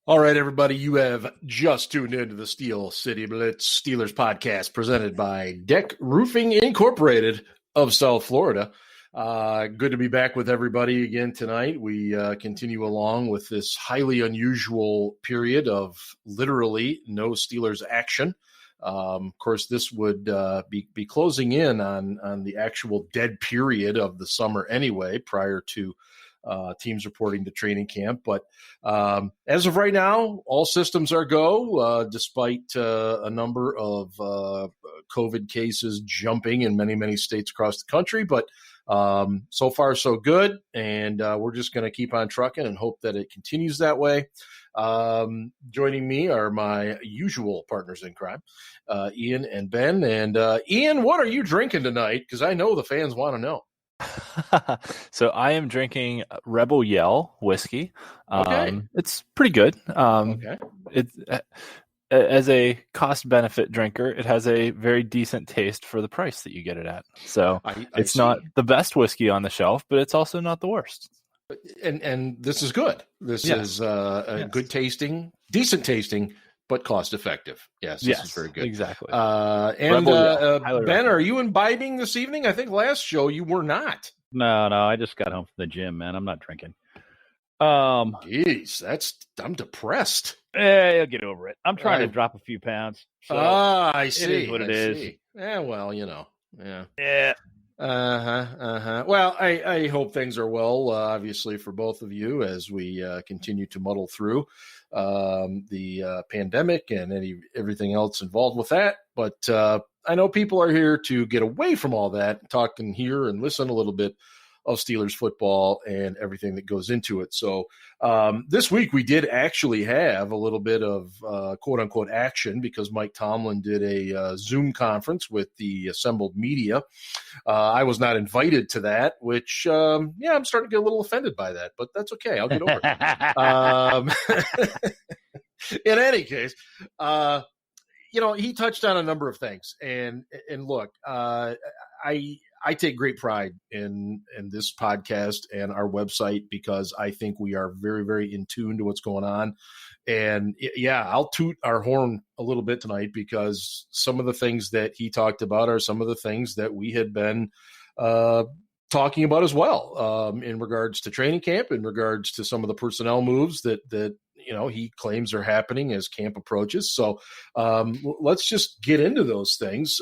All right, everybody, you have just tuned into the Steel City Blitz Steelers podcast presented by Deck Roofing Incorporated of South Florida. Good to be back with everybody again tonight. We continue along with this highly unusual period of literally no Steelers action. Of course, this would be closing in on the actual dead period of the summer anyway, prior to teams reporting to training camp. But as of right now, all systems are go, despite a number of COVID cases jumping in many, many states across the country. But so far, so good. And we're just going to keep on trucking and hope that it continues that way. Joining me are my usual partners in crime, Ian and Ben. And Ian, what are you drinking tonight? Because I know the fans want to know. So I am drinking Rebel Yell whiskey. Okay. It's pretty good. Okay. As a cost-benefit drinker, it has a very decent taste for the price that you get it at. So it's not the best whiskey on the shelf, but it's also not the worst. And this is good. This is good tasting, decent tasting, but cost effective. Yes, this is very good. Exactly. Ben, are you imbibing this evening? I think last show you were not. No, I just got home from the gym, man. I'm not drinking. Jeez, I'm depressed. I'll get over it. I'm trying to drop a few pounds. So I see. It is what it is. Yeah, well, yeah. Yeah. Well, I hope things are well, obviously, for both of you as we continue to muddle through the pandemic and everything else involved with that. But I know people are here to get away from all that, talk and hear and listen a little bit of Steelers football and everything that goes into it. So this week we did actually have a little bit of quote unquote action because Mike Tomlin did a Zoom conference with the assembled media. I was not invited to that, which I'm starting to get a little offended by that, but that's okay. I'll get over it. In any case, he touched on a number of things and look, I take great pride in this podcast and our website because I think we are very, very in tune to what's going on. And I'll toot our horn a little bit tonight because some of the things that he talked about are some of the things that we had been talking about as well in regards to training camp, in regards to some of the personnel moves that he claims are happening as camp approaches. So let's just get into those things.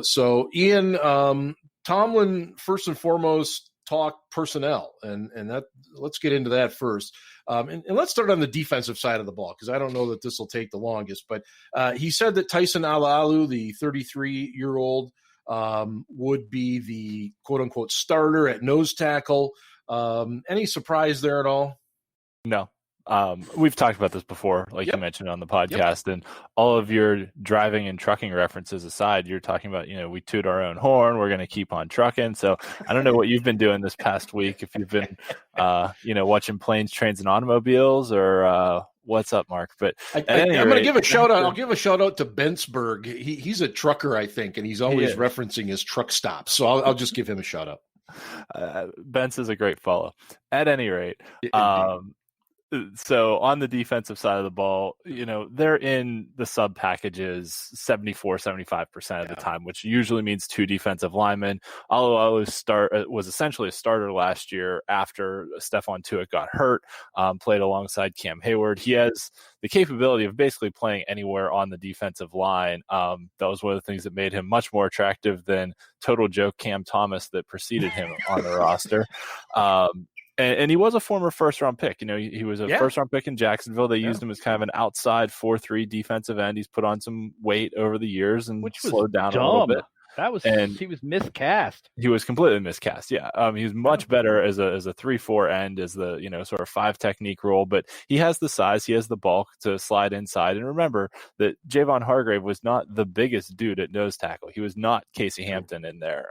So Ian, Tomlin, first and foremost, talk personnel, and that let's get into that first. And let's start on the defensive side of the ball, because I don't know that this will take the longest, but he said that Tyson Alualu, the 33-year-old, would be the quote unquote starter at nose tackle. Any surprise there at all? No. We've talked about this before, like you mentioned on the podcast, and all of your driving and trucking references aside, you're talking about, we toot our own horn. We're going to keep on trucking. So I don't know what you've been doing this past week, if you've been, watching planes, trains, and automobiles, or what's up, Mark? But I'm going to give a shout out. I'll give a shout out to Bensberg. He's a trucker, I think, and he's always referencing his truck stops. So I'll just give him a shout out. Benz is a great follow. At any rate, so on the defensive side of the ball, they're in the sub packages 74-75% of the time, which usually means two defensive linemen. Alualu was essentially a starter last year after Stephon Tuitt got hurt, played alongside Cam Hayward. He has the capability of basically playing anywhere on the defensive line. That was one of the things that made him much more attractive than total joke Cam Thomas that preceded him on the roster. And he was a former first-round pick. He was a first-round pick in Jacksonville. They used him as kind of an outside 4-3 defensive end. He's put on some weight over the years and slowed down a little bit. He was miscast. He was completely miscast. Yeah. He was much better as a 3-4 end, as the, sort of 5 technique role, but he has the size, he has the bulk to slide inside. And remember that Javon Hargrave was not the biggest dude at nose tackle. He was not Casey Hampton in there.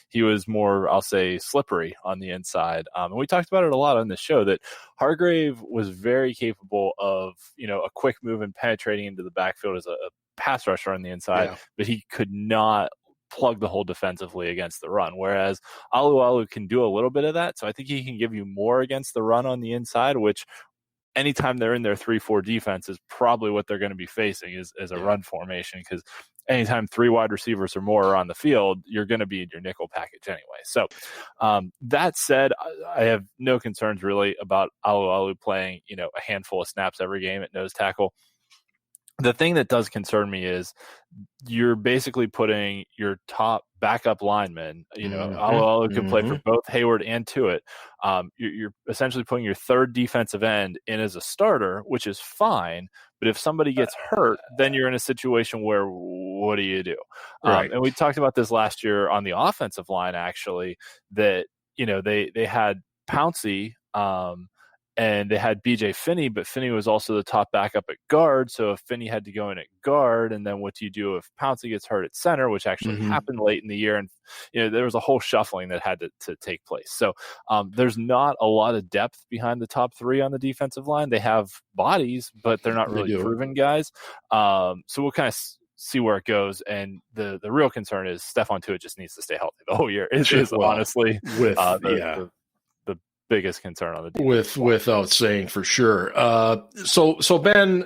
He was more, I'll say, slippery on the inside. And we talked about it a lot on the show that Hargrave was very capable of, a quick move and penetrating into the backfield as a pass rusher on the inside, but he could not plug the hole defensively against the run, whereas Alualu can do a little bit of that. So I think he can give you more against the run on the inside, which anytime they're in their 3-4 defense is probably what they're going to be facing is a run formation, because anytime 3 wide receivers or more are on the field, you're going to be in your nickel package anyway. So that said, I have no concerns really about Alualu playing, a handful of snaps every game at nose tackle. The thing that does concern me is you're basically putting your top backup lineman, Alualu could play for both Hayward and Tuitt. You're essentially putting your third defensive end in as a starter, which is fine. But if somebody gets hurt, then you're in a situation where what do you do? Right. And we talked about this last year on the offensive line, actually, that, they had Pouncey, and they had BJ Finney, but Finney was also the top backup at guard. So if Finney had to go in at guard, and then what do you do if Pouncey gets hurt at center, which actually happened late in the year? And, there was a whole shuffling that had to take place. So there's not a lot of depth behind the top 3 on the defensive line. They have bodies, but they're not really proven guys. So we'll kind of see where it goes. And the real concern is Stephon Tuitt just needs to stay healthy the whole year. It is honestly the biggest concern on the defense. Without saying for sure. So Ben,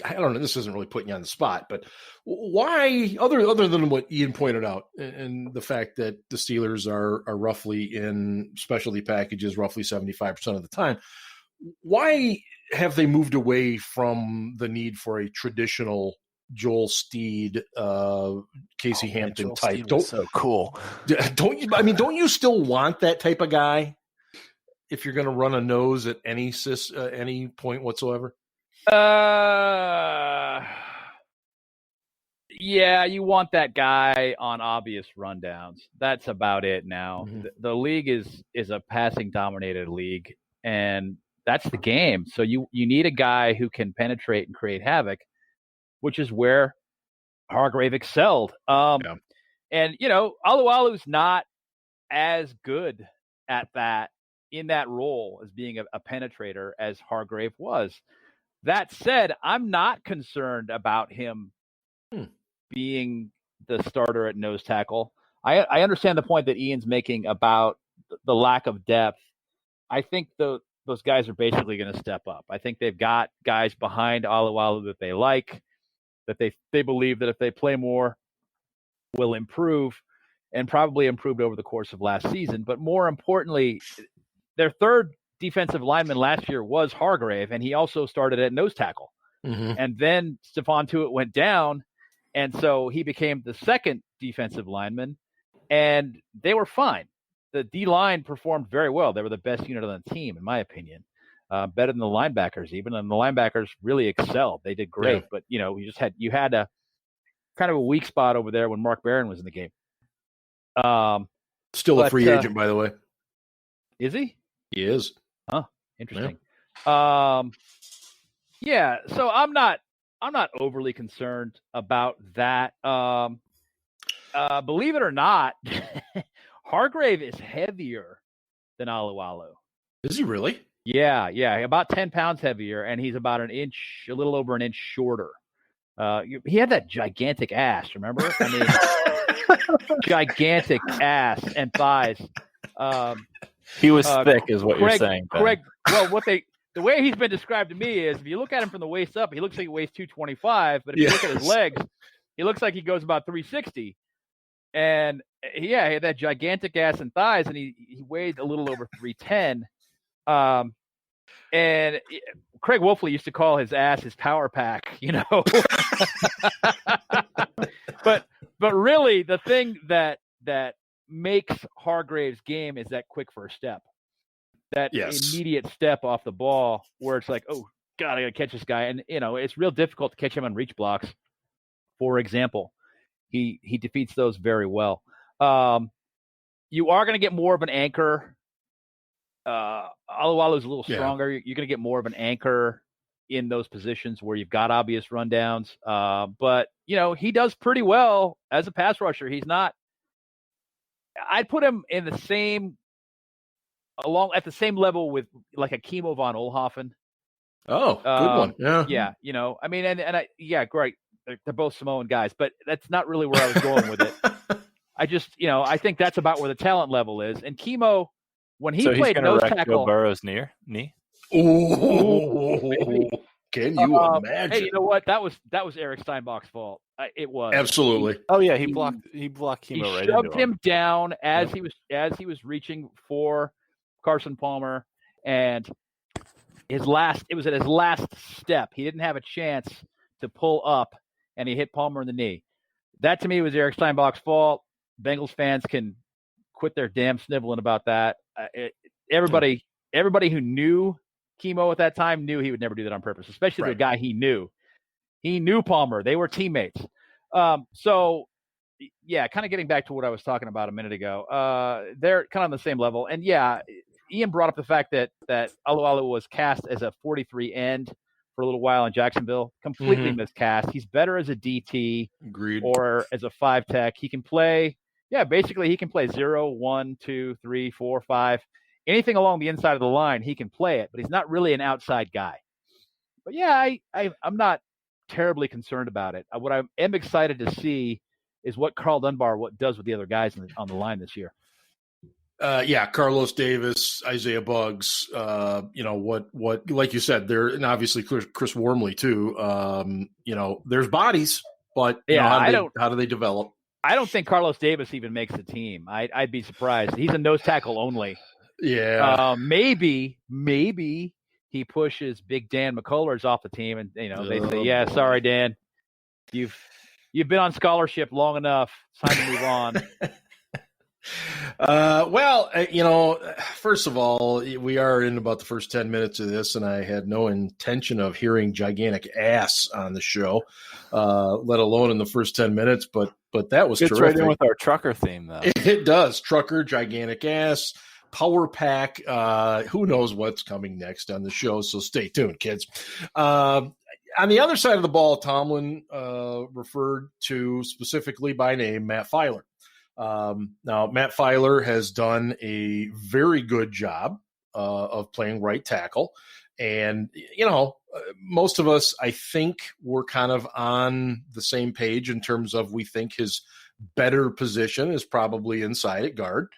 I don't know, this isn't really putting you on the spot, but why, other than what Ian pointed out, and the fact that the Steelers are roughly in specialty packages roughly 75% of the time, why have they moved away from the need for a traditional Joel Steed, Casey Hampton type? So cool. Don't you still want that type of guy if you're going to run a nose at any point whatsoever? Yeah, you want that guy on obvious rundowns. That's about it now. The league is a passing dominated league, and that's the game. So you need a guy who can penetrate and create havoc, which is where Hargrave excelled. And Alualu's not as good at that, in that role, as being a penetrator as Hargrave was. That said, I'm not concerned about him being the starter at nose tackle. I understand the point that Ian's making about the lack of depth. I think those guys are basically going to step up. I think they've got guys behind Alualu that they like, that they believe that if they play more, will improve, and probably improved over the course of last season. But more importantly, their third defensive lineman last year was Hargrave, and he also started at nose tackle. And then Stephon Tuitt went down, and so he became the second defensive lineman, and they were fine. The D-line performed very well. They were the best unit on the team, in my opinion, better than the linebackers even, and the linebackers really excelled. They did great, but you had a kind of a weak spot over there when Mark Barron was in the game. Still a free agent, by the way. Is he? He is. Huh. Interesting. Yeah. So I'm not overly concerned about that. Believe it or not, Hargrave is heavier than Alualu. Is he really? Yeah. About 10 pounds heavier, and he's about a little over an inch shorter. He had that gigantic ass, remember? I mean, gigantic ass and thighs. He was thick, is what you're saying, Ben. Craig, well, the way he's been described to me is, if you look at him from the waist up, he looks like he weighs 225, but if you look at his legs, he looks like he goes about 360. And he had that gigantic ass and thighs, and he weighed a little over 310. And Craig Wolfley used to call his ass his power pack, But really, the thing that makes Hargrave's game is that quick first step, that immediate step off the ball, where it's like, oh God, I got to catch this guy. And it's real difficult to catch him on reach blocks. For example, he defeats those very well. You are going to get more of an anchor. Alualu's a little stronger. You're going to get more of an anchor in those positions where you've got obvious rundowns. But he does pretty well as a pass rusher. He's not. I'd put him in at the same level with like a Kimo von Oelhoffen. Oh, good one. Yeah. Yeah. I mean, great. They're both Samoan guys, but that's not really where I was going with it. I just, I think that's about where the talent level is. And Kimo, when he played nose tackle, Joe Burrow's knee. Oh, can you imagine? Hey, you know what? That was Eric Steinbach's fault. It was Absolutely. He blocked Chemo right into him. Shoved him down as he was reaching for Carson Palmer, and it was at his last step. He didn't have a chance to pull up, and he hit Palmer in the knee. That to me was Eric Steinbach's fault. Bengals fans can quit their damn sniveling about that. Everybody who knew Chemo at that time knew he would never do that on purpose, especially the guy he knew. He knew Palmer. They were teammates. So, yeah, kind of getting back to what I was talking about a minute ago. They're kind of on the same level. And, yeah, Ian brought up the fact that Alu was cast as a 43 end for a little while in Jacksonville. Completely miscast. He's better as a DT or as a 5 tech. He can play, basically he can play 0, 1, 2, 3, 4, 5. Anything along the inside of the line, he can play it, but he's not really an outside guy. But, yeah, I'm not terribly concerned about it. What I am excited to see is what Carl Dunbar does with the other guys on the line this year. Carlos Davis, Isaiah Buggs, what like you said, there, and obviously Chris Wormley too. There's bodies, but how do they develop? I don't think Carlos Davis even makes the team. I'd be surprised. He's a nose tackle only. Yeah. Maybe he pushes Big Dan McCullers off the team, and they say, "Yeah, sorry, Dan, you've been on scholarship long enough. It's time to move on." First of all, we are in about the first 10 minutes of this, and I had no intention of hearing gigantic ass on the show, let alone in the first 10 minutes. But that was terrific. Right in with our trucker theme, though. It does. Trucker, gigantic ass. Power pack. Who knows what's coming next on the show? So stay tuned, kids. On the other side of the ball, Tomlin referred to specifically by name Matt Feiler. Now, Matt Feiler has done a very good job of playing right tackle. And, most of us, I think, we're kind of on the same page in terms of we think his better position is probably inside at guard.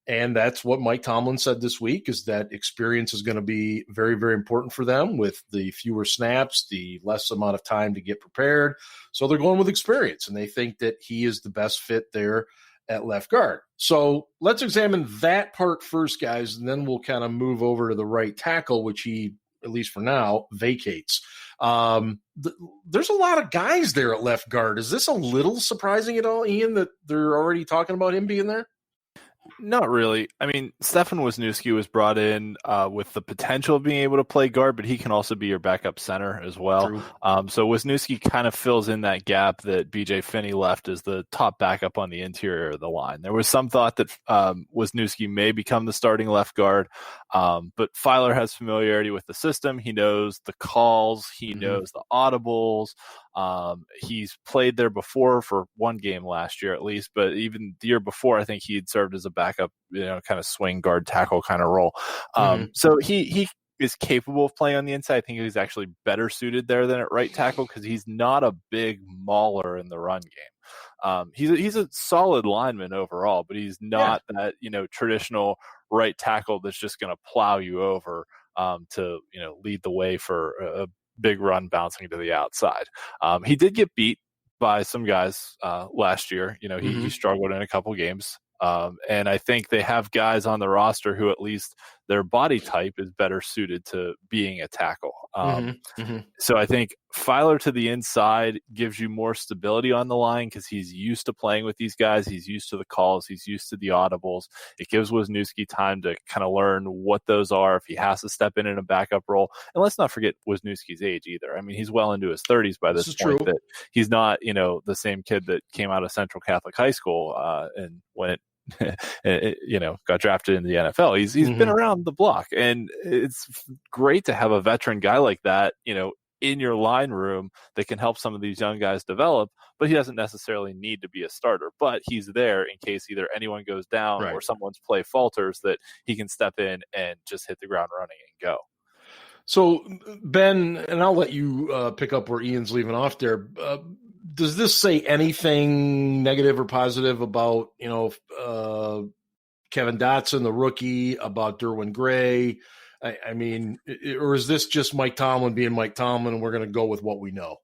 And that's what Mike Tomlin said this week, is that experience is going to be very, very important for them with the fewer snaps, the less amount of time to get prepared. So they're going with experience, and they think that he is the best fit there at left guard. So let's examine that part first, guys, and then we'll kind of move over to the right tackle, which he, at least for now, vacates. There's a lot of guys there at left guard. Is this a little surprising at all, Ian, that they're already talking about him being there? Not really. I mean, Stefan Wisniewski was brought in with the potential of being able to play guard, but he can also be your backup center as well. So Wisniewski kind of fills in that gap that B.J. Finney left as the top backup on the interior of the line. There was some thought that Wisniewski may become the starting left guard, but Feiler has familiarity with the system. He knows the calls. He knows the audibles. He's played there before for one game last year at least, but even the year before, I think he had served as a backup, kind of swing guard tackle kind of role. So he is capable of playing on the inside. I think he's actually better suited there than at right tackle because he's not a big mauler in the run game. He's a solid lineman overall, but he's not that, traditional right tackle that's just going to plow you over to, lead the way for a big run bouncing to the outside. He did get beat by some guys last year. He struggled in a couple games. And I think they have guys on the roster who at least their body type is better suited to being a tackle. So I think Feiler to the inside gives you more stability on the line because he's used to playing with these guys. He's used to the calls. He's used to the audibles. It gives Wisniewski time to kind of learn what those are if he has to step in a backup role. And let's not forget Wisniewski's age either. I mean, he's well into his 30s by this point. That he's not, the same kid that came out of Central Catholic High School and went got drafted in the NFL. He's been around the block, and it's great to have a veteran guy like that, in your line room that can help some of these young guys develop, but he doesn't necessarily need to be a starter, but he's there in case either anyone goes down or someone's play falters that he can step in and just hit the ground running and go. So Ben, and I'll let you pick up where Ian's leaving off there. Does this say anything negative or positive about, Kevin Dotson, the rookie, about Derwin Gray? I mean, or is this just Mike Tomlin being Mike Tomlin, and we're going to go with what we know?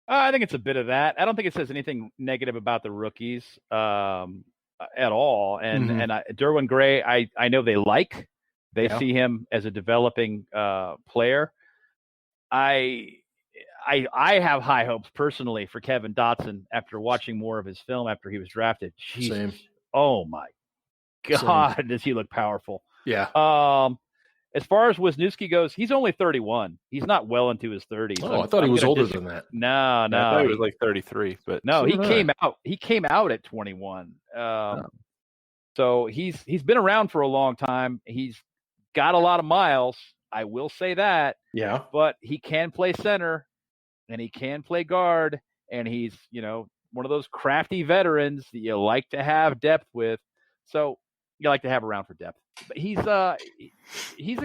I think it's a bit of that. I don't think it says anything negative about the rookies at all. And Derwin Gray, I know they like. They see him as a developing player. I have high hopes personally for Kevin Dotson after watching more of his film after he was drafted. Jesus. Same. Oh my God, does he look powerful? Yeah. As far as Wisniewski goes, he's only 31. He's not well into his 30s. Oh, I thought he was older than that. No. I thought he was like 33, but no, he came out at 21. So he's been around for a long time. He's got a lot of miles. I will say that. Yeah. But he can play center and he can play guard, and he's, one of those crafty veterans that you like to have depth with. So you like to have around for depth. But he's a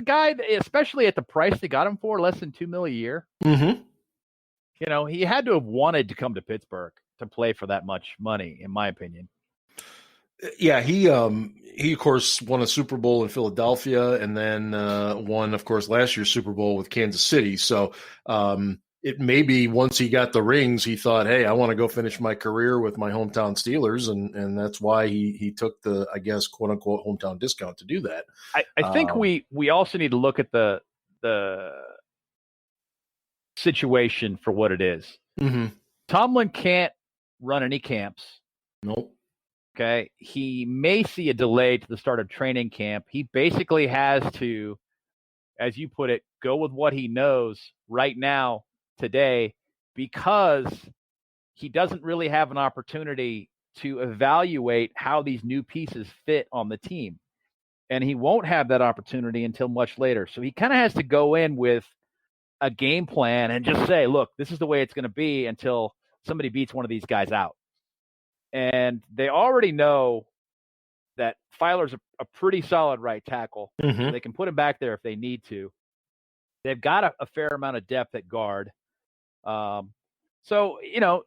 guy that, especially at the price they got him for, less than $2 million a year. Mm-hmm. He had to have wanted to come to Pittsburgh to play for that much money, in my opinion. Yeah, he of course won a Super Bowl in Philadelphia, and then won, of course, last year's Super Bowl with Kansas City. So it may be once he got the rings, he thought, hey, I want to go finish my career with my hometown Steelers, and that's why he took the, I guess, quote unquote hometown discount to do that. I think we also need to look at the situation for what it is. Mm-hmm. Tomlin can't run any camps. Nope. Okay. He may see a delay to the start of training camp. He basically has to, as you put it, go with what he knows right now, today, because he doesn't really have an opportunity to evaluate how these new pieces fit on the team. And he won't have that opportunity until much later. So he kind of has to go in with a game plan and just say, look, this is the way it's going to be until somebody beats one of these guys out. And they already know that Feiler's a pretty solid right tackle. Mm-hmm. So they can put him back there if they need to. They've got a fair amount of depth at guard. So,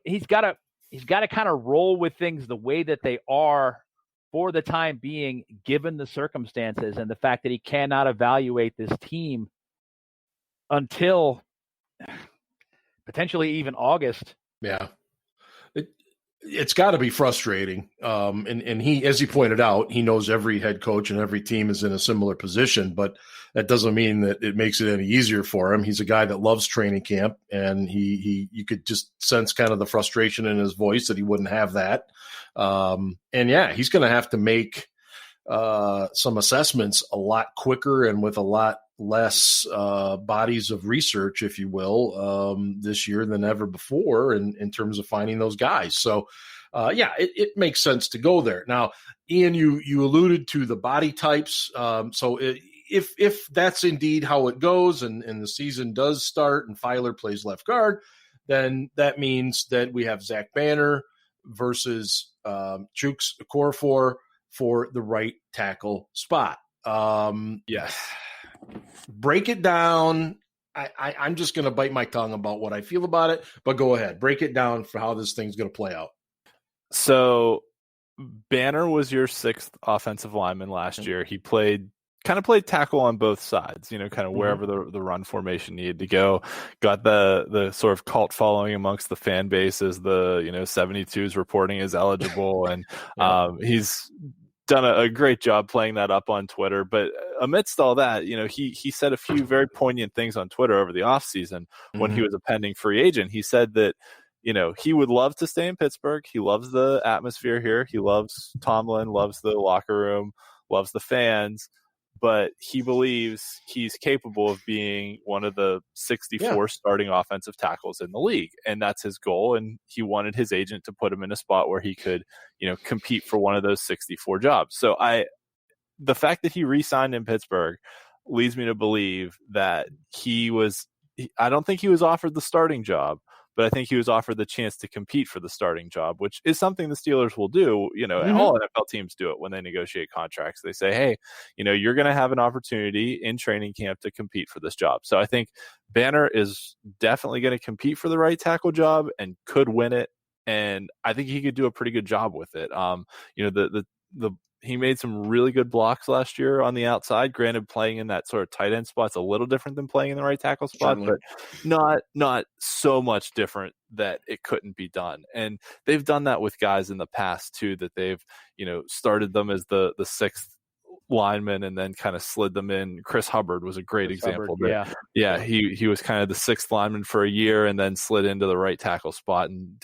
he's got to kind of roll with things the way that they are for the time being, given the circumstances and the fact that he cannot evaluate this team until potentially even August. Yeah. It's got to be frustrating. And he, as he pointed out, he knows every head coach and every team is in a similar position, but that doesn't mean that it makes it any easier for him. He's a guy that loves training camp, and you could just sense kind of the frustration in his voice that he wouldn't have that. And yeah, he's going to have to make some assessments a lot quicker and with a lot less bodies of research, if you will, this year than ever before in terms of finding those guys. So, it makes sense to go there. Now, Ian, you alluded to the body types. So if that's indeed how it goes and the season does start and Feiler plays left guard, then that means that we have Zach Banner versus Chooks Okorafor for the right tackle spot. Yes. Break it down. I'm just going to bite my tongue about what I feel about it, but go ahead. Break it down for how this thing's going to play out. So Banner was your sixth offensive lineman last year. He played tackle on both sides, kind of wherever the run formation needed to go. Got the sort of cult following amongst the fan base as the 72s reporting is eligible, and he's done a great job playing that up on Twitter. But amidst all that, he said a few very poignant things on Twitter over the offseason when he was a pending free agent. He said that he would love to stay in Pittsburgh. He loves the atmosphere here. He loves Tomlin, loves the locker room, loves the fans, but he believes he's capable of being one of the 64 starting offensive tackles in the league. And that's his goal. And he wanted his agent to put him in a spot where he could, compete for one of those 64 jobs. So the fact that he re-signed in Pittsburgh leads me to believe that I don't think he was offered the starting job, but I think he was offered the chance to compete for the starting job, which is something the Steelers will do. And all NFL teams do it when they negotiate contracts. They say, hey, you're going to have an opportunity in training camp to compete for this job. So I think Banner is definitely going to compete for the right tackle job and could win it. And I think he could do a pretty good job with it. he made some really good blocks last year on the outside. Granted, playing in that sort of tight end spot's a little different than playing in the right tackle spot, Certainly. but not so much different that it couldn't be done. And they've done that with guys in the past too, that they've, started them as the sixth lineman and then kind of slid them in. Chris Hubbard was a great example. Yeah. He was kind of the sixth lineman for a year and then slid into the right tackle spot and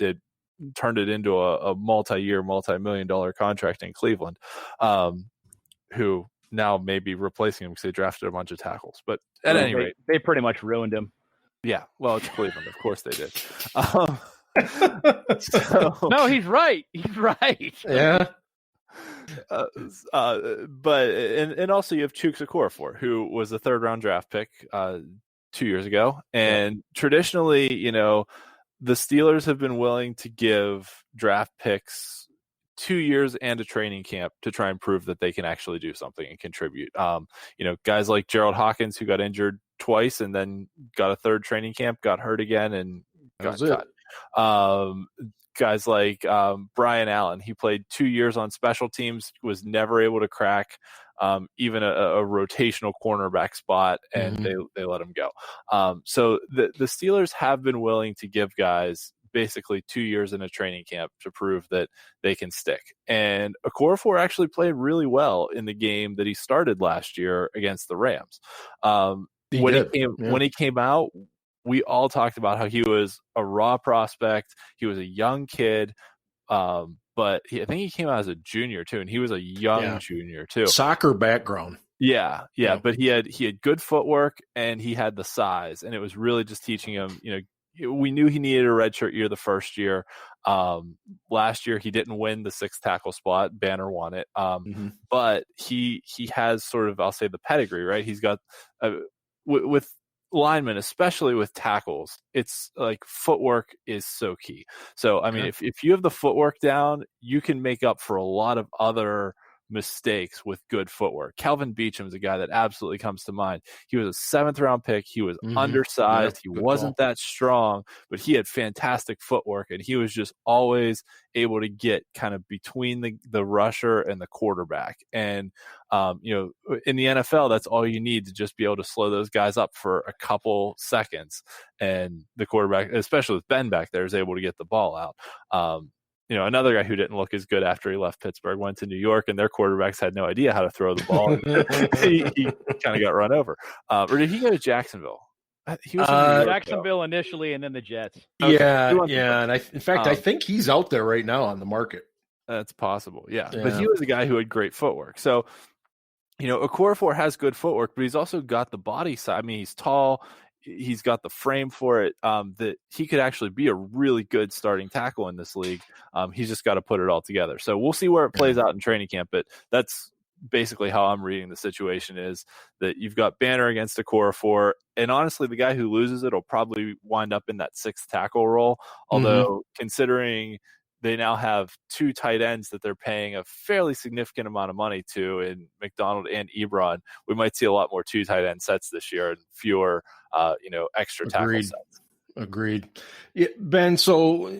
turned it into a multi-year, multi-million-dollar contract in Cleveland, who now may be replacing him because they drafted a bunch of tackles. But at any rate, they pretty much ruined him. Yeah, well, it's Cleveland, of course they did. No, he's right. He's right. Yeah. But also you have Chuks Okorafor, who was a third-round draft pick 2 years ago, and traditionally, the Steelers have been willing to give draft picks 2 years and a training camp to try and prove that they can actually do something and contribute. Guys like Gerald Hawkins, who got injured twice and then got a third training camp, got hurt again and got cut. Guys like Brian Allen, he played 2 years on special teams, was never able to crack even a rotational cornerback spot, and they let him go. So the Steelers have been willing to give guys basically 2 years in a training camp to prove that they can stick. And Okorafor actually played really well in the game that he started last year against the Rams. When he came out, we all talked about how he was a raw prospect. He was a young kid, but I think he came out as a junior too, and he was a young junior too. Soccer background. Yeah. But he had good footwork and he had the size, and it was really just teaching him. We knew he needed a redshirt year the first year. Last year he didn't win the sixth tackle spot. Banner won it, but he has sort of, I'll say, the pedigree, right? He's got with linemen, especially with tackles, it's like footwork is so key. So, I mean, if you have the footwork down, you can make up for a lot of other mistakes with good footwork. Calvin Beachum is a guy that absolutely comes to mind. He was a 7th round pick. He was undersized. He wasn't that strong, but he had fantastic footwork, and he was just always able to get kind of between the rusher and the quarterback. And in the NFL, that's all you need to just be able to slow those guys up for a couple seconds. And the quarterback, especially with Ben back there, is able to get the ball out. Another guy who didn't look as good after he left Pittsburgh went to New York, and their quarterbacks had no idea how to throw the ball. he kind of got run over. Or did he go to Jacksonville? He was in Jacksonville initially, and then the Jets. Yeah. And I think he's out there right now on the market. That's possible, yeah. But he was a guy who had great footwork. So, Okorafor has good footwork, but he's also got the body side. I mean, he's tall. He's got the frame for it, that he could actually be a really good starting tackle in this league. He's just got to put it all together. So we'll see where it plays out in training camp, but that's basically how I'm reading the situation, is that you've got Banner against Okorafor, and honestly, the guy who loses it will probably wind up in that 6th tackle role, although considering they now have 2 tight ends that they're paying a fairly significant amount of money to in McDonald and Ebron, we might see a lot more 2 tight end sets this year and fewer, extra tackle sets. Agreed. Yeah, Ben, so,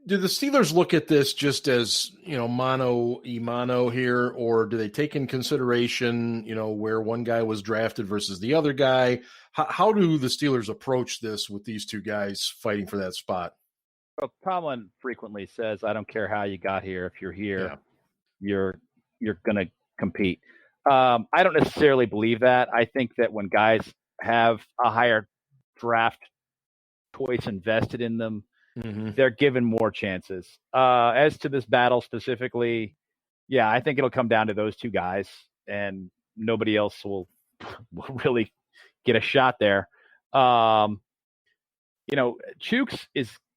do the Steelers look at this just as, mano a mano here, or do they take in consideration, where one guy was drafted versus the other guy? How do the Steelers approach this with these 2 guys fighting for that spot? Well, Tomlin frequently says, I don't care how you got here. If you're here, you're going to compete. I don't necessarily believe that. I think that when guys have a higher draft choice invested in them, they're given more chances. As to this battle specifically, I think it'll come down to those 2 guys, and nobody else will really get a shot there. Chuks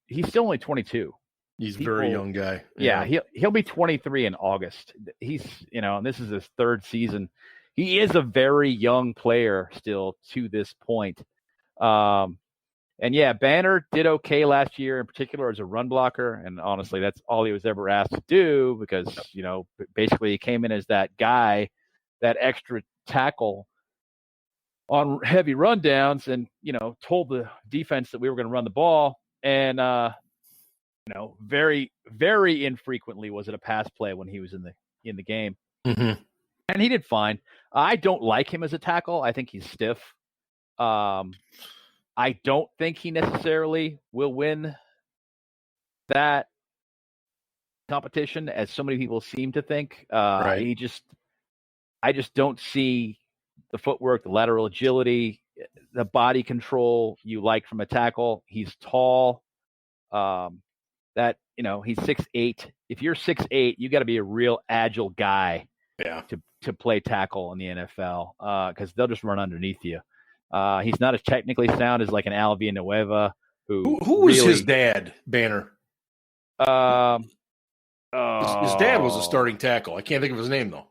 he's still only 22. He's a very young guy. Yeah, he'll be 23 in August. He's, and this is his 3rd season. He is a very young player still to this point. And Banner did okay last year, in particular as a run blocker. And honestly, that's all he was ever asked to do, because, basically he came in as that guy, that extra tackle on heavy rundowns, and, told the defense that we were going to run the ball. And, very, very infrequently was it a pass play when he was in the in the game. Mm-hmm. And he did fine. I don't like him as a tackle. I think he's stiff. I don't think he necessarily will win that competition, as so many people seem to think. Right. I just don't see the footwork, the lateral agility, the body control you like from a tackle. He's tall. He's 6'8". If you're 6'8", you got to be a real agile guy to play tackle in the NFL, because they'll just run underneath you. He's not as technically sound as like an Al Villanueva. Who was his dad, Banner? His dad was a starting tackle. I can't think of his name, though.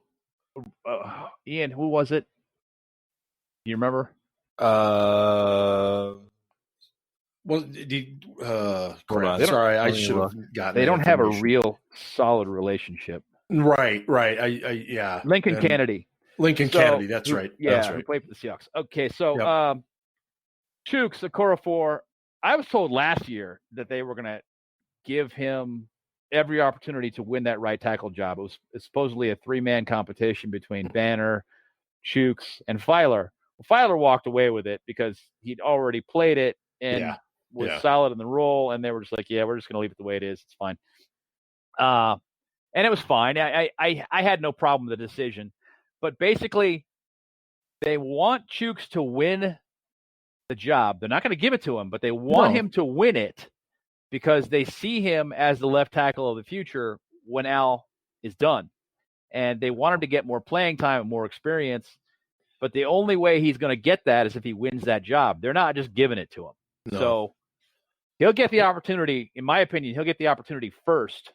Ian, who was it? Do you remember? Sorry, I should have gotten. They don't have a real solid relationship. Right. Yeah. Lincoln Kennedy. Kennedy. That's right. Yeah, that's right. He played for the Seahawks. Okay, so Chooks, Okorafor, I was told last year that they were going to give him every opportunity to win that right tackle job. It was supposedly a 3-man competition between Banner, Chooks, and Feiler. Well, Feiler walked away with it because he'd already played it and was solid in the role, and they were just like, yeah, we're just going to leave it the way it is. It's fine. And it was fine. I had no problem with the decision. But basically, they want Chooks to win the job. They're not going to give it to him, but they want him to win it because they see him as the left tackle of the future when Al is done. And they want him to get more playing time and more experience. But the only way he's going to get that is if he wins that job. They're not just giving it to him. No. So he'll get the opportunity, in my opinion, he'll get the opportunity first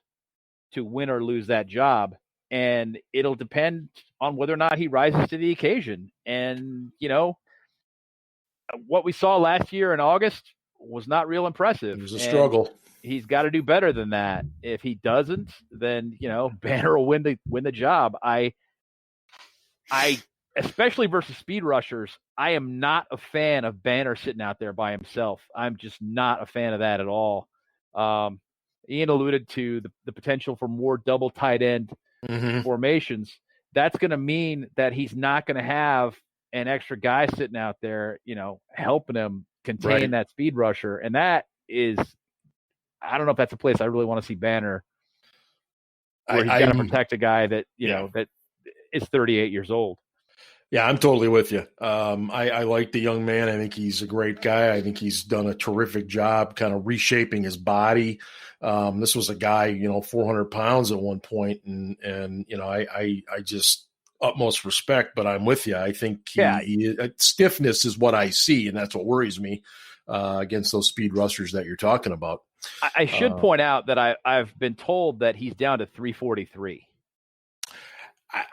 to win or lose that job. And it'll depend on whether or not he rises to the occasion. And, what we saw last year in August was not real impressive. It was a struggle. He's got to do better than that. If he doesn't, then, Banner will win the job. I especially versus speed rushers, I am not a fan of Banner sitting out there by himself. I'm just not a fan of that at all. Ian alluded to the potential for more double tight end formations. That's going to mean that he's not going to have an extra guy sitting out there, helping him contain that speed rusher. And that is, I don't know if that's a place I really want to see Banner, where he's got to protect a guy that, that is 38 years old. Yeah, I'm totally with you. I like the young man. I think he's a great guy. I think he's done a terrific job kind of reshaping his body. This was a guy, 400 pounds at one point. And I just utmost respect, but I'm with you. I think stiffness is what I see, and that's what worries me against those speed rushers that you're talking about. I should point out that I've been told that he's down to 343.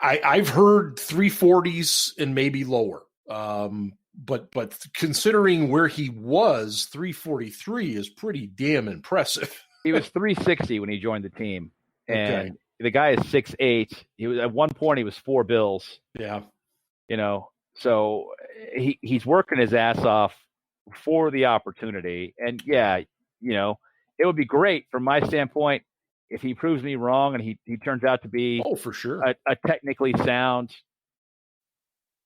I've heard 340s and maybe lower. But considering where he was, 343 is pretty damn impressive. He was 360 when he joined the team. And the guy is 6'8". He was at one point he was 4 bills. Yeah. So he's working his ass off for the opportunity. And it would be great from my standpoint if he proves me wrong and he turns out to be for sure a technically sound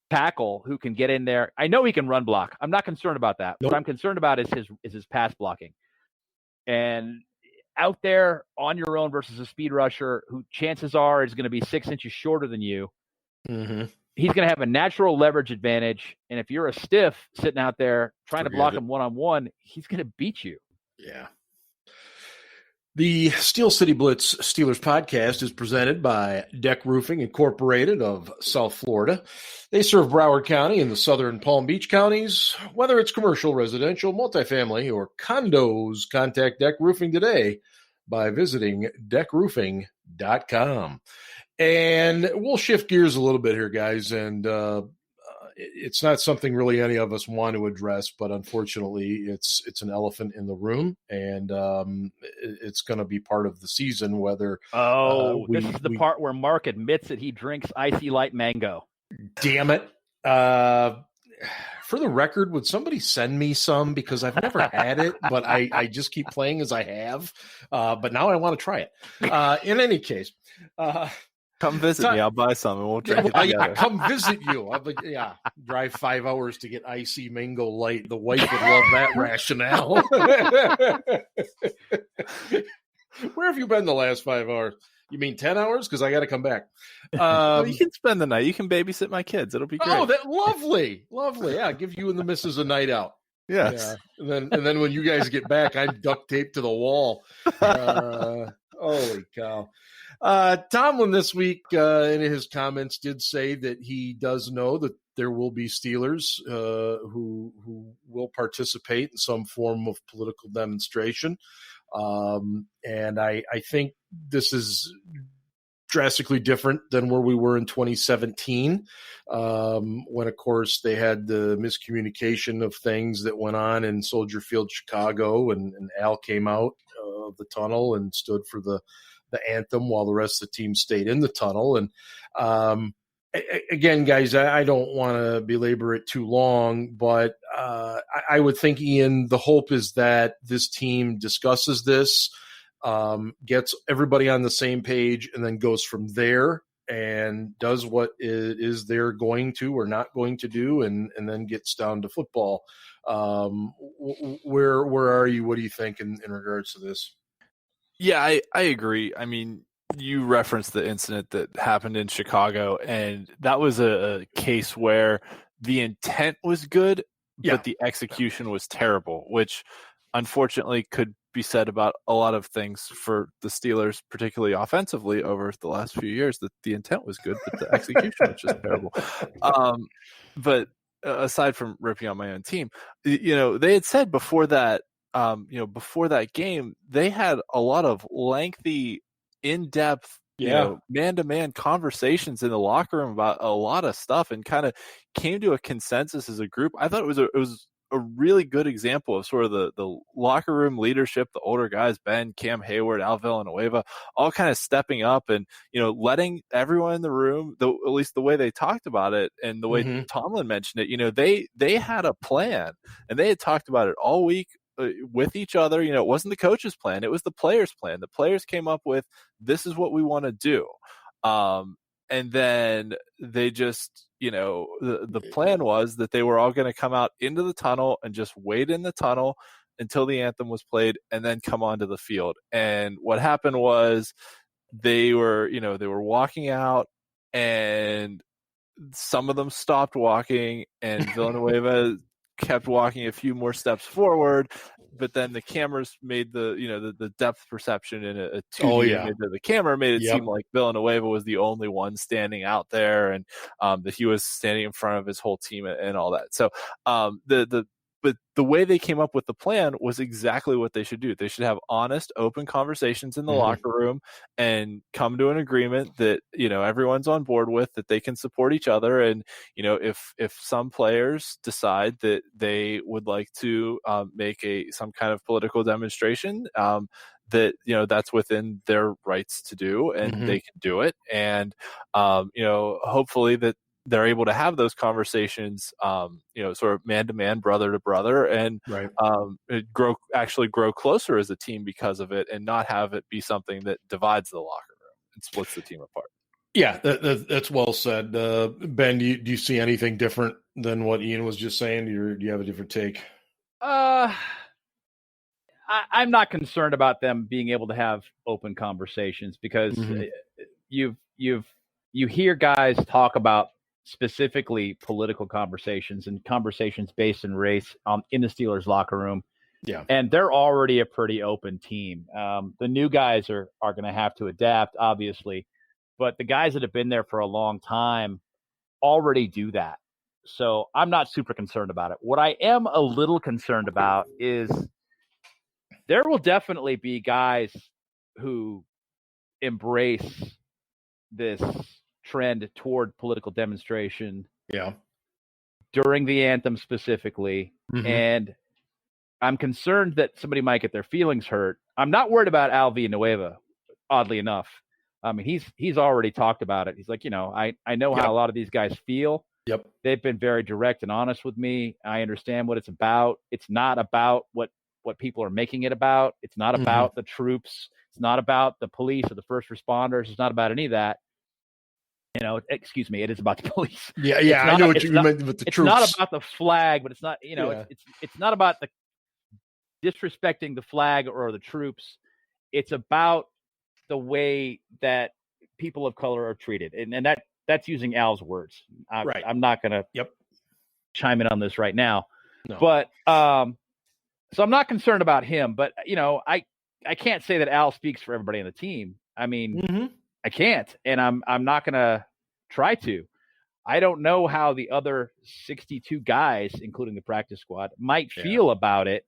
tackle who can get in there. I know he can run block. I'm not concerned about that. Nope. What I'm concerned about is his pass blocking. And out there on your own versus a speed rusher who chances are is going to be 6 inches shorter than you, he's going to have a natural leverage advantage. And if you're a stiff sitting out there trying to block him one-on-one, he's going to beat you. Yeah. The Steel City Blitz Steelers podcast is presented by Deck Roofing Incorporated of South Florida. They serve Broward County and the southern Palm Beach counties. Whether it's commercial, residential, multifamily, or condos, contact Deck Roofing today by visiting deckroofing.com. And we'll shift gears a little bit here, guys, and it's not something really any of us want to address, but unfortunately it's an elephant in the room, and it's going to be part of the season. Whether this is the part where Mark admits that he drinks Icy Light Mango. Damn it! For the record, would somebody send me some, because I've never had it, but I just keep playing as I have. But now I want to try it. In any case. Come visit me. I'll buy some and we'll drink it together. Come visit you. I'll be, drive 5 hours to get icy mango light. The wife would love that rationale. Where have you been the last 5 hours? You mean 10 hours? Because I got to come back. Well, you can spend the night. You can babysit my kids. It'll be great. Oh, that lovely. Yeah, give you and the missus a night out. Yes. Yeah. And then when you guys get back, I'm duct taped to the wall. Holy cow. Tomlin this week in his comments did say that he does know that there will be Steelers who will participate in some form of political demonstration. And I think this is drastically different than where we were in 2017, when, of course, they had the miscommunication of things that went on in Soldier Field, Chicago, and Al came out of the tunnel and stood for the anthem while the rest of the team stayed in the tunnel. And again, guys, I don't want to belabor it too long, but I would think, Ian, the hope is that this team discusses this, gets everybody on the same page, and then goes from there and does what it is they're going to or not going to do, and then gets down to football. Where are you? What do you think in regards to this? Yeah, I agree. I mean, you referenced the incident that happened in Chicago, and that was a case where the intent was good, but the execution was terrible, which unfortunately could be said about a lot of things for the Steelers, particularly offensively over the last few years, that the intent was good, but the execution was just terrible. But aside from ripping on my own team, they had said before that, before that game, they had a lot of lengthy, in-depth, man-to-man conversations in the locker room about a lot of stuff, and kind of came to a consensus as a group. I thought it was a really good example of sort of the locker room leadership, the older guys, Ben, Cam Hayward, Al Villanueva, all kind of stepping up and, letting everyone in the room, at least the way they talked about it and the way Tomlin mentioned it, they had a plan, and they had talked about it all week with each other. It wasn't the coach's plan, it was the players' plan. The players came up with, this is what we want to do. And then they just, the plan was that they were all going to come out into the tunnel and just wait in the tunnel until the anthem was played and then come onto the field. And what happened was they were walking out, and some of them stopped walking, and Villanueva kept walking a few more steps forward, but then the cameras made the depth perception in a 2D image of the camera made it seem like Villanueva was the only one standing out there, and that he was standing in front of his whole team and all that. So but the way they came up with the plan was exactly what they should do. They should have honest, open conversations in the locker room and come to an agreement that, everyone's on board with, that they can support each other. And, if some players decide that they would like to make some kind of political demonstration, that, that's within their rights to do, and they can do it. And, hopefully that they're able to have those conversations, sort of man to man, brother to brother, and grow closer as a team because of it, and not have it be something that divides the locker room and splits the team apart. Yeah, that's well said. Ben, do you see anything different than what Ian was just saying? Do you have a different take? I'm not concerned about them being able to have open conversations, because you hear guys talk about specifically political conversations and conversations based in race in the Steelers locker room. Yeah. And they're already a pretty open team. The new guys are going to have to adapt, obviously, but the guys that have been there for a long time already do that. So I'm not super concerned about it. What I am a little concerned about is there will definitely be guys who embrace this trend toward political demonstration during the anthem specifically. And I'm concerned that somebody might get their feelings hurt. I'm not worried about Al Villanueva, oddly enough. I mean, he's already talked about it. He's like, I know how a lot of these guys feel. Yep. They've been very direct and honest with me. I understand what it's about. It's not about what people are making it about. It's not about the troops. It's not about the police or the first responders. It's not about any of that. excuse me, it is about the police. Yeah, I know what you meant with the it's troops. It's not about the flag, but it's not, it's not about the disrespecting the flag or the troops. It's about the way that people of color are treated. And that's using Al's words. Right. I'm not going to chime in on this right now. No. But so I'm not concerned about him. But, I can't say that Al speaks for everybody on the team. I mean, I can't. And I'm not going to try to. I don't know how the other 62 guys, including the practice squad, might feel about it,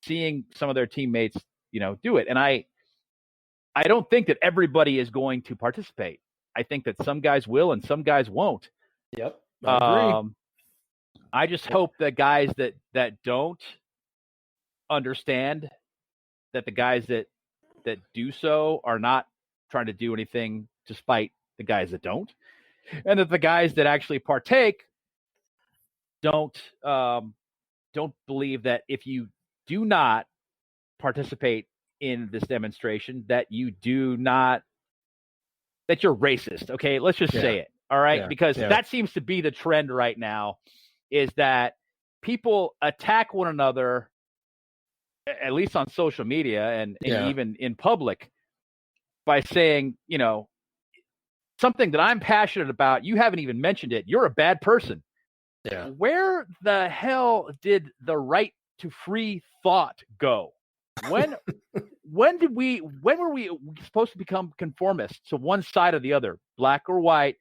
seeing some of their teammates, do it. And I don't think that everybody is going to participate. I think that some guys will and some guys won't. Yep. I agree. I just hope that guys that don't understand that the guys that do so are not trying to do anything to spite the guys that don't, and that the guys that actually partake don't believe that if you do not participate in this demonstration, that you're racist. Okay, let's just say it. All right, because that seems to be the trend right now, is that people attack one another, at least on social media and even in public, by saying, something that I'm passionate about, you haven't even mentioned it, you're a bad person. Yeah. Where the hell did the right to free thought go? When were we supposed to become conformists to one side or the other, black or white?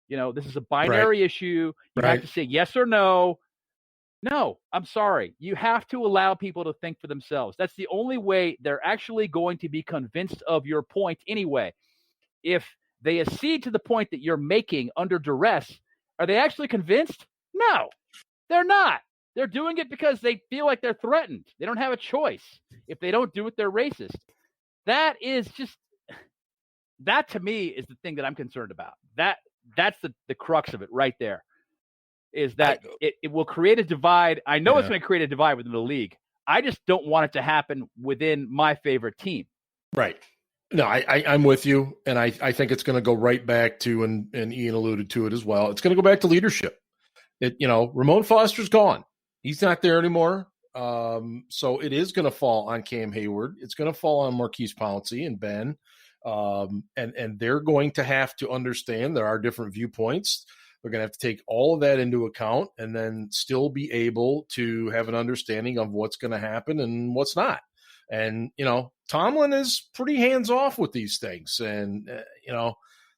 This is a binary issue. You have to say yes or no. No, I'm sorry. You have to allow people to think for themselves. That's the only way they're actually going to be convinced of your point anyway. If they accede to the point that you're making under duress, are they actually convinced? No, they're not. They're doing it because they feel like they're threatened. They don't have a choice. If they don't do it, they're racist. That to me is the thing that I'm concerned about. That's the crux of it right there, is that it will create a divide. I know it's going to create a divide within the league. I just don't want it to happen within my favorite team. Right. No, I'm with you. And I think it's going to go right back to, and Ian alluded to it as well, it's going to go back to leadership. Ramon Foster's gone. He's not there anymore. So it is going to fall on Cam Hayward. It's going to fall on Marquise Pouncey and Ben. And they're going to have to understand there are different viewpoints. They're going to have to take all of that into account and then still be able to have an understanding of what's going to happen and what's not. And, Tomlin is pretty hands off with these things. And,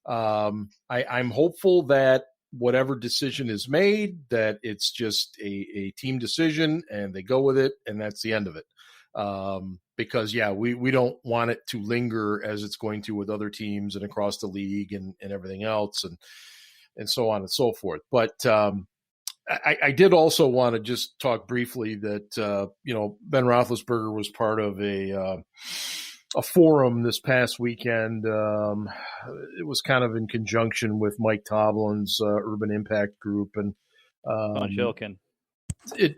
I'm hopeful that whatever decision is made, that it's just a team decision and they go with it, and that's the end of it. Because we don't want it to linger as it's going to with other teams and across the league and everything else and so on and so forth. But I did also want to just talk briefly that Ben Roethlisberger was part of a forum this past weekend. It was kind of in conjunction with Mike Tomlin's Urban Impact Group, and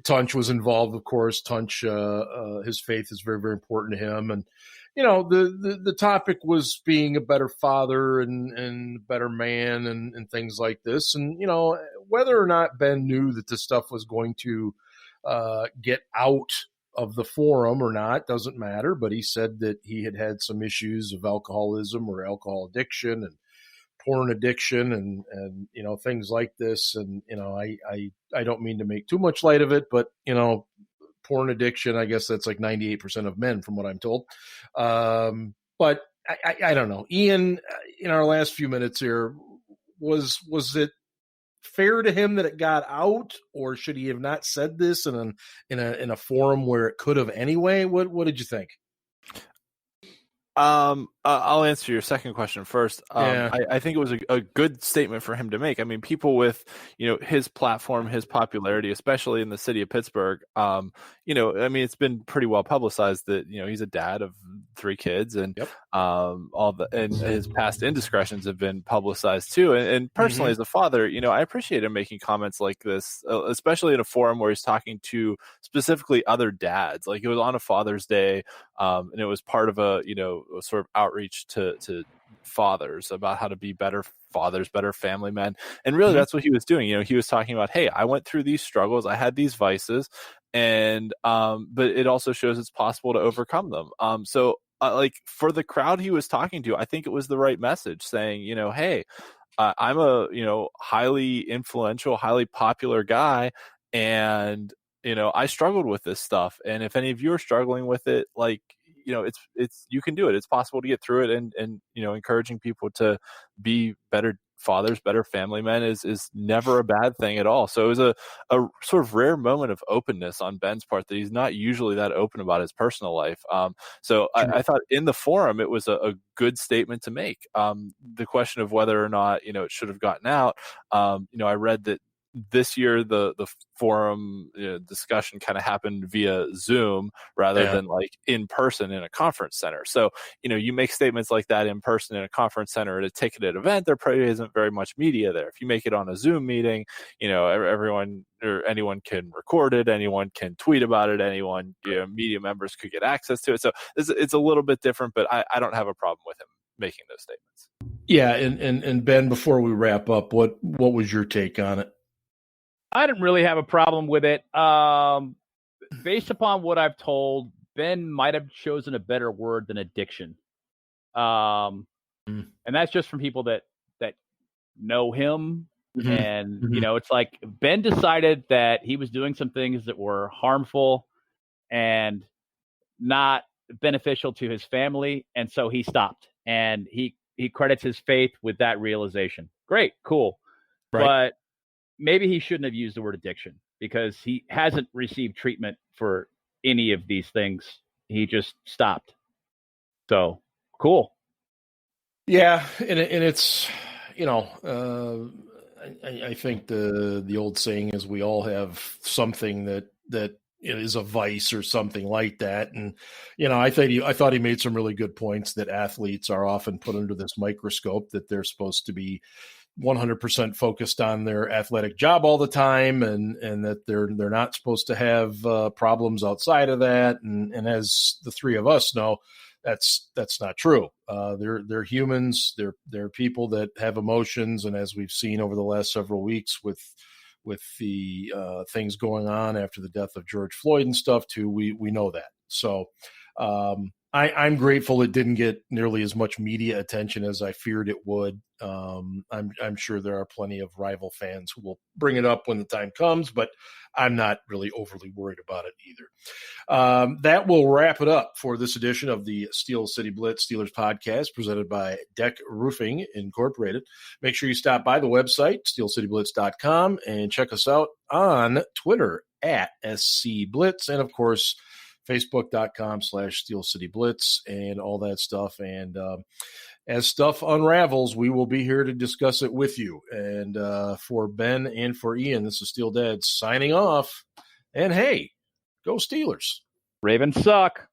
Tunch was involved, of course. Tunch, his faith is very, very important to him. And, the topic was being a better father and a better man and things like this. And, whether or not Ben knew that this stuff was going to get out of the forum or not doesn't matter. But he said that he had some issues of alcoholism or alcohol addiction and porn addiction and things like this. And, I don't mean to make too much light of it, but, porn addiction, I guess that's like 98% of men from what I'm told. But I don't know. Ian, in our last few minutes here, was it fair to him that it got out, or should he have not said this in a forum where it could have anyway? What did you think? I'll answer your second question first. I think it was a good statement for him to make. I mean, people with, his platform, his popularity, especially in the city of Pittsburgh, it's been pretty well publicized that, he's a dad of 3 kids and, and his past indiscretions have been publicized too. And personally, as a father, I appreciate him making comments like this, especially in a forum where he's talking to specifically other dads. Like, it was on a Father's Day, and it was part of a sort of outreach outreach to fathers about how to be better fathers, better family men. And really that's what he was doing. He was talking about, hey, I went through these struggles, I had these vices, and but it also shows it's possible to overcome them. So like for the crowd he was talking to, I think it was the right message, saying, hey, I'm a highly influential, highly popular guy, and I struggled with this stuff, and if any of you are struggling with it, like it's you can do it. It's possible to get through it, and encouraging people to be better fathers, better family men is never a bad thing at all. So it was a sort of rare moment of openness on Ben's part, that he's not usually that open about his personal life. So I thought in the forum it was a good statement to make. The question of whether or not it should have gotten out, I read that this year the forum discussion kind of happened via Zoom rather than like in person in a conference center. So you make statements like that in person in a conference center at a ticketed event, there probably isn't very much media there. If you make it on a Zoom meeting, everyone or anyone can record it, anyone can tweet about it, anyone media members could get access to it. So it's a little bit different, but I don't have a problem with him making those statements. Yeah, and Ben, before we wrap up, what was your take on it? I didn't really have a problem with it. Based upon what I've told, Ben might have chosen a better word than addiction. And that's just from people that know him. And, it's like Ben decided that he was doing some things that were harmful and not beneficial to his family. And so he stopped, and he credits his faith with that realization. Great, cool. Right. But maybe he shouldn't have used the word addiction, because he hasn't received treatment for any of these things. He just stopped. So cool. Yeah. And it's, I think the old saying is we all have something that is a vice or something like that. And, I thought he made some really good points, that athletes are often put under this microscope, that they're supposed to be 100% focused on their athletic job all the time, and that they're not supposed to have problems outside of that. And as the three of us know, that's not true. They're humans. They're people that have emotions. And as we've seen over the last several weeks with the things going on after the death of George Floyd and stuff too, we know that. So I'm grateful it didn't get nearly as much media attention as I feared it would. I'm sure there are plenty of rival fans who will bring it up when the time comes, but I'm not really overly worried about it either. That will wrap it up for this edition of the Steel City Blitz Steelers podcast, presented by Deck Roofing Incorporated. Make sure you stop by the website, steelcityblitz.com, and check us out on Twitter at SC Blitz, and of course, Facebook.com/Steel City Blitz and all that stuff. And as stuff unravels, we will be here to discuss it with you. And for Ben and for Ian, this is Steel Dad signing off. And hey, go Steelers. Ravens suck.